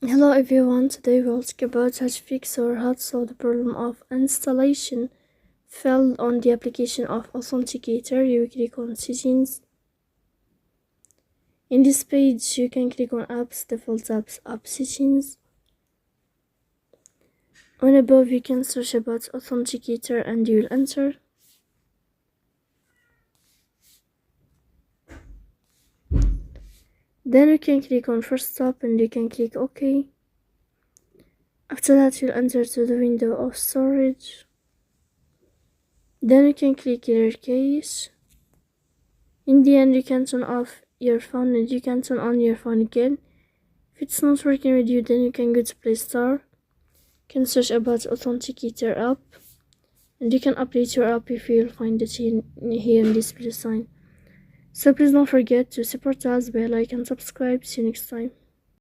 Hello everyone, today we'll talk about how to fix or how to solve the problem of installation failed on the application of Authenticator. You click on settings. In this page you can click on apps, default apps, app settings. On above you can search about Authenticator and you will enter. Then you can click on first stop and you can click OK. After that you'll enter to the window of storage. Then you can click clear cache. In the end you can turn off your phone and you can turn on your phone again. If it's not working with you, then you can go to Play Store. You can search about Authenticator app and you can update your app if you'll find it here in this plus sign. So please don't forget to support us by like and subscribe. See you next time.